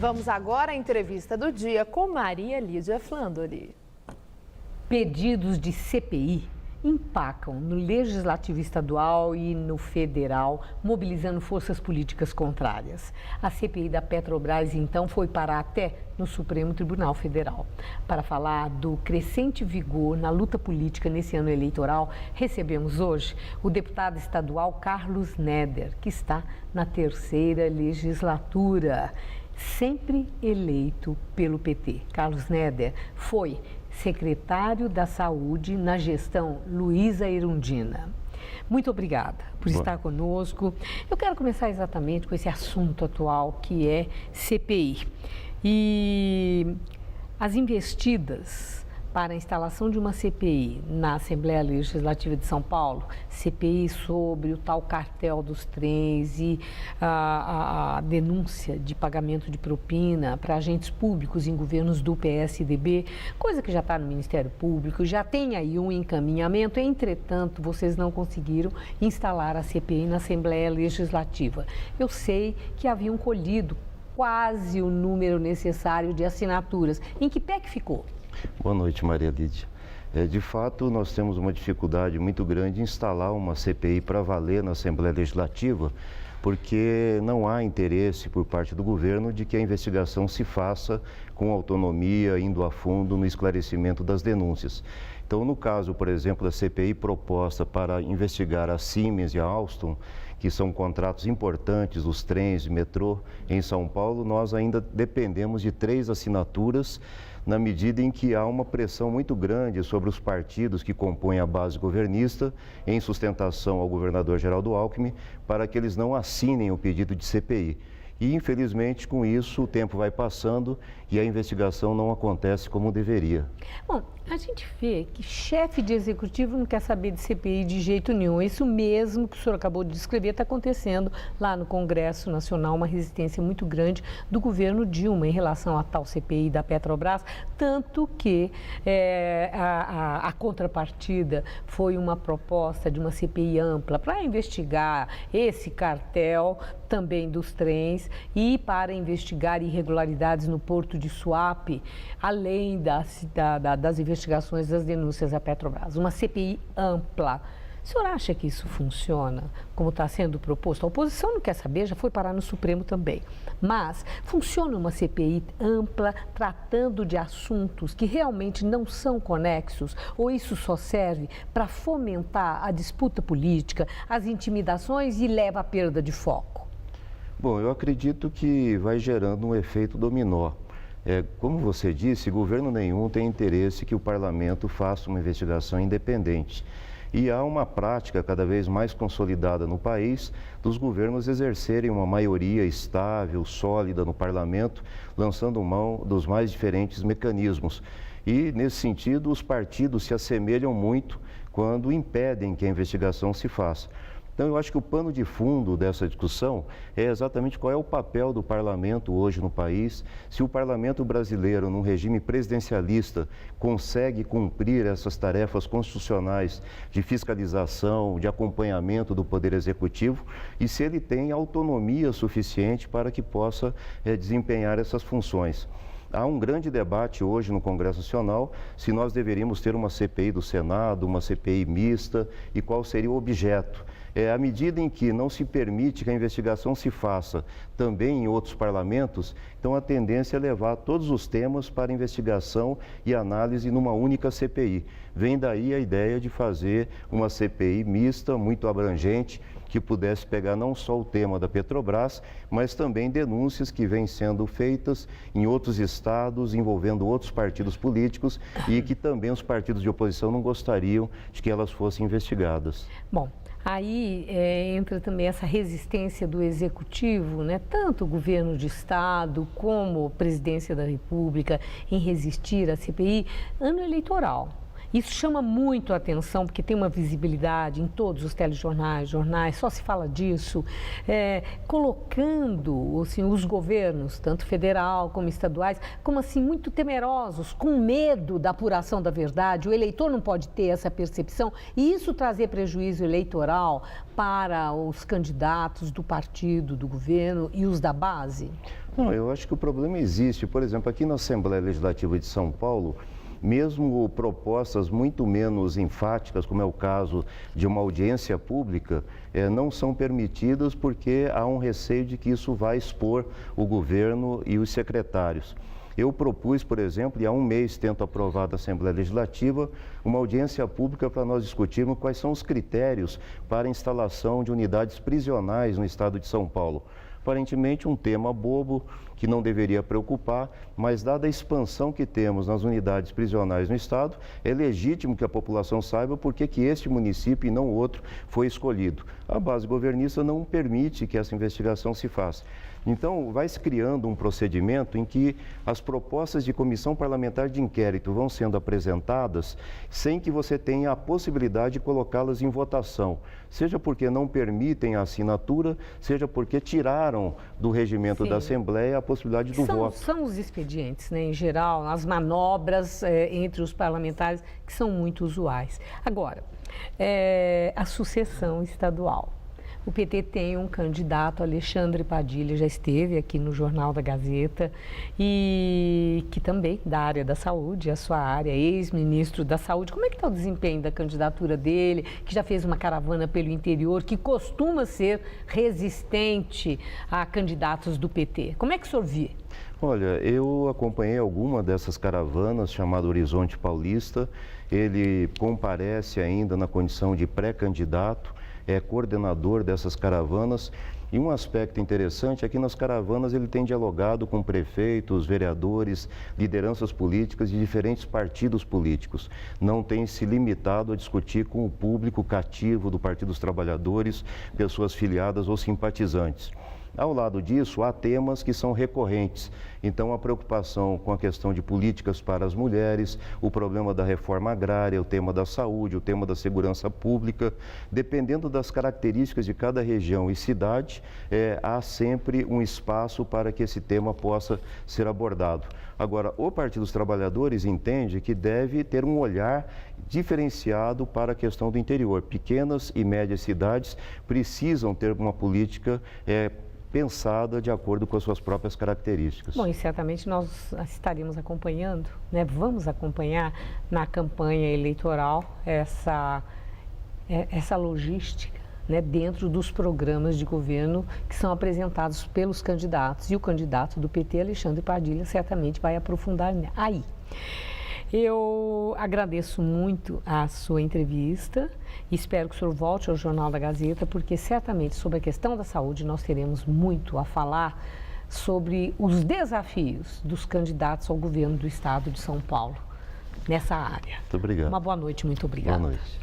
Vamos agora à entrevista do dia com Maria Lídia Flandoli. Pedidos de CPI empacam no Legislativo Estadual e no Federal, mobilizando forças políticas contrárias. A CPI da Petrobras, então, foi parar até no Supremo Tribunal Federal. Para falar do crescente vigor na luta política nesse ano eleitoral, recebemos hoje o deputado estadual Carlos Neder, que está na terceira legislatura, sempre eleito pelo PT. Carlos Neder foi secretário da Saúde na gestão Luísa Erundina. Muito obrigada por estar conosco. Eu quero começar exatamente com esse assunto atual que é CPI. E as investidas para a instalação de uma CPI na Assembleia Legislativa de São Paulo, CPI sobre o tal cartel dos trens e a denúncia de pagamento de propina para agentes públicos em governos do PSDB, coisa que já está no Ministério Público, já tem aí um encaminhamento, entretanto, vocês não conseguiram instalar a CPI na Assembleia Legislativa. Eu sei que haviam colhido quase o número necessário de assinaturas. Em que pé que ficou? Boa noite, Maria Lídia. De fato, nós temos uma dificuldade muito grande em instalar uma CPI para valer na Assembleia Legislativa, porque não há interesse por parte do governo de que a investigação se faça com autonomia, indo a fundo no esclarecimento das denúncias. Então, no caso, por exemplo, da CPI proposta para investigar a Siemens e a Alstom, que são contratos importantes dos trens de metrô em São Paulo, nós ainda dependemos de 3 assinaturas, na medida em que há uma pressão muito grande sobre os partidos que compõem a base governista, em sustentação ao governador Geraldo Alckmin, para que eles não assinem o pedido de CPI. E, infelizmente, com isso, o tempo vai passando e a investigação não acontece como deveria. Bom, a gente vê que chefe de executivo não quer saber de CPI de jeito nenhum. Isso mesmo que o senhor acabou de descrever está acontecendo lá no Congresso Nacional, uma resistência muito grande do governo Dilma em relação à tal CPI da Petrobras, tanto que a contrapartida foi uma proposta de uma CPI ampla para investigar esse cartel também dos trens e para investigar irregularidades no Porto de Suape, além das investigações das denúncias à Petrobras. Uma CPI ampla. O senhor acha que isso funciona como está sendo proposto? A oposição não quer saber, já foi parar no Supremo também. Mas funciona uma CPI ampla, tratando de assuntos que realmente não são conexos? Ou isso só serve para fomentar a disputa política, as intimidações e leva à perda de foco? Bom, eu acredito que vai gerando um efeito dominó. Como você disse, governo nenhum tem interesse que o parlamento faça uma investigação independente. E há uma prática cada vez mais consolidada no país dos governos exercerem uma maioria estável, sólida no parlamento, lançando mão dos mais diferentes mecanismos. E, nesse sentido, os partidos se assemelham muito quando impedem que a investigação se faça. Então, eu acho que o pano de fundo dessa discussão é exatamente qual é o papel do parlamento hoje no país, se o parlamento brasileiro, num regime presidencialista, consegue cumprir essas tarefas constitucionais de fiscalização, de acompanhamento do Poder Executivo e se ele tem autonomia suficiente para que possa desempenhar essas funções. Há um grande debate hoje no Congresso Nacional se nós deveríamos ter uma CPI do Senado, uma CPI mista e qual seria o objeto. À medida em que não se permite que a investigação se faça também em outros parlamentos, então a tendência é levar todos os temas para investigação e análise numa única CPI. Vem daí a ideia de fazer uma CPI mista, muito abrangente, que pudesse pegar não só o tema da Petrobras, mas também denúncias que vêm sendo feitas em outros estados, envolvendo outros partidos políticos e que também os partidos de oposição não gostariam de que elas fossem investigadas. Bom, aí entra também essa resistência do Executivo, né? Tanto o governo de Estado como a Presidência da República em resistir à CPI, ano eleitoral. Isso chama muito a atenção, porque tem uma visibilidade em todos os telejornais, jornais, só se fala disso, colocando assim, os governos, tanto federal como estaduais, como assim, muito temerosos, com medo da apuração da verdade. O eleitor não pode ter essa percepção e isso trazer prejuízo eleitoral para os candidatos do partido, do governo e os da base? Não, eu acho que o problema existe. Por exemplo, aqui na Assembleia Legislativa de São Paulo, mesmo propostas muito menos enfáticas, como é o caso de uma audiência pública, não são permitidas porque há um receio de que isso vai expor o governo e os secretários. Eu propus, por exemplo, e há um mês tento aprovar da Assembleia Legislativa, uma audiência pública para nós discutirmos quais são os critérios para a instalação de unidades prisionais no estado de São Paulo. Aparentemente um tema bobo, que não deveria preocupar, mas dada a expansão que temos nas unidades prisionais no estado, é legítimo que a população saiba por que este município e não outro foi escolhido. A base governista não permite que essa investigação se faça. Então, vai se criando um procedimento em que as propostas de comissão parlamentar de inquérito vão sendo apresentadas sem que você tenha a possibilidade de colocá-las em votação, seja porque não permitem a assinatura, seja porque tiraram do regimento da Assembleia a possibilidade do voto. São os expedientes, né, em geral, as manobras entre os parlamentares que são muito usuais. Agora, a sucessão estadual. O PT tem um candidato, Alexandre Padilha, já esteve aqui no Jornal da Gazeta, e que também da área da saúde, a sua área, ex-ministro da Saúde. Como é que está o desempenho da candidatura dele, que já fez uma caravana pelo interior, que costuma ser resistente a candidatos do PT? Como é que o senhor vê? Olha, eu acompanhei alguma dessas caravanas, chamada Horizonte Paulista. Ele comparece ainda na condição de pré-candidato, é coordenador dessas caravanas. E um aspecto interessante é que nas caravanas ele tem dialogado com prefeitos, vereadores, lideranças políticas de diferentes partidos políticos. Não tem se limitado a discutir com o público cativo do Partido dos Trabalhadores, pessoas filiadas ou simpatizantes. Ao lado disso, há temas que são recorrentes. Então, a preocupação com a questão de políticas para as mulheres, o problema da reforma agrária, o tema da saúde, o tema da segurança pública. Dependendo das características de cada região e cidade, há sempre um espaço para que esse tema possa ser abordado. Agora, o Partido dos Trabalhadores entende que deve ter um olhar diferenciado para a questão do interior. Pequenas e médias cidades precisam ter uma política pensada de acordo com as suas próprias características. Bom, e certamente nós estaremos acompanhando, né? Vamos acompanhar na campanha eleitoral essa logística, né? Dentro dos programas de governo que são apresentados pelos candidatos. E o candidato do PT, Alexandre Padilha, certamente vai aprofundar aí. Eu agradeço muito a sua entrevista e espero que o senhor volte ao Jornal da Gazeta, porque certamente sobre a questão da saúde nós teremos muito a falar sobre os desafios dos candidatos ao governo do estado de São Paulo nessa área. Muito obrigado. Uma boa noite, muito obrigada. Boa noite.